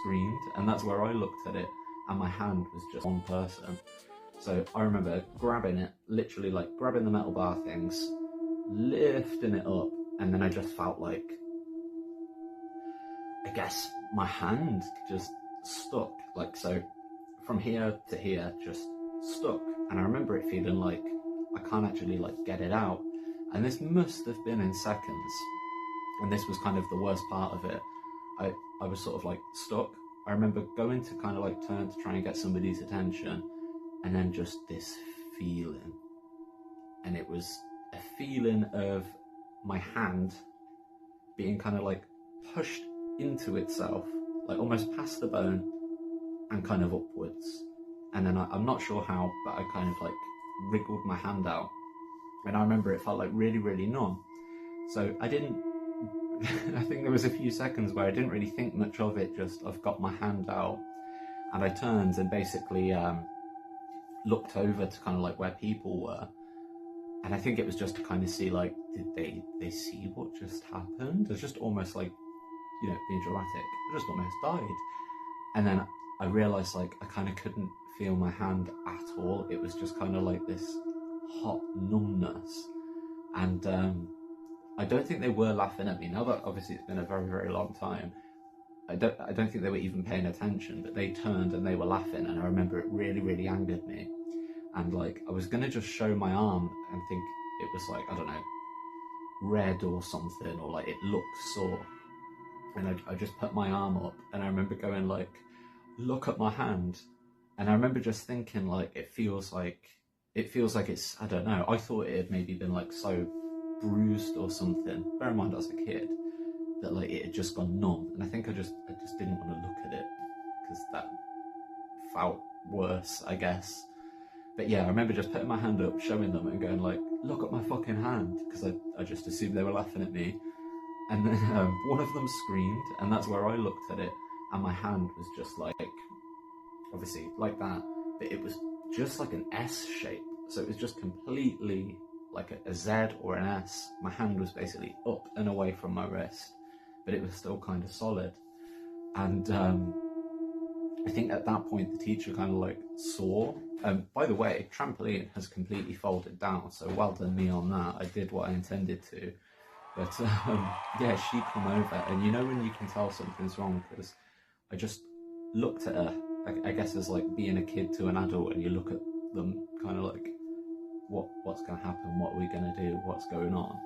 screamed, and that's where I looked at it, and my hand was just one person. So I remember grabbing it, literally like grabbing the metal bar things, lifting it up, and then I just felt like, I guess my hand just stuck, like, so from here to here, just stuck. And I remember it feeling like I can't actually like get it out. And this must have been in seconds. And this was kind of the worst part of it. I was sort of like stuck. I remember going to kind of like turn to try and get somebody's attention, and then just this feeling. And it was a feeling of my hand being kind of like pushed into itself, like almost past the bone and kind of upwards. And then I'm not sure how, but I kind of like wriggled my hand out. And I remember it felt like really, really numb. So I didn't, I think there was a few seconds where I didn't really think much of it, just I've got my hand out. And I turned and basically looked over to kind of like where people were. And I think it was just to kind of see like, did they see what just happened? It's just almost like, you know, being dramatic, I just almost died. And then I realised like I kind of couldn't feel my hand at all. It was just kind of like this hot numbness. And I don't think they were laughing at me. Now that obviously it's been a very, very long time, I don't think they were even paying attention, but they turned and they were laughing, and I remember it really, really angered me. And like I was gonna just show my arm and think it was like, I don't know, red or something, or like it looked sore. And I just put my arm up, and I remember going like, look at my hand. And I remember just thinking like, it feels like it's, I don't know, I thought it had maybe been like so bruised or something. Bear in mind I was a kid, that like it had just gone numb. And I think I just didn't want to look at it, because that felt worse, I guess. But yeah, I remember just putting my hand up, showing them and going like, look at my fucking hand, because I just assumed they were laughing at me. And then one of them screamed, and that's where I looked at it, and my hand was just like, obviously like that, but it was just like an S shape. So it was just completely like a Z or an S. My hand was basically up and away from my wrist, but it was still kind of solid. And I think at that point the teacher kind of like saw, by the way, trampoline has completely folded down, so well done me on that. I did what I intended to. But yeah, she come over, and you know when you can tell something's wrong, because I just looked at her, I guess as like being a kid to an adult, and you look at them kind of like, what's going to happen, what are we going to do, what's going on.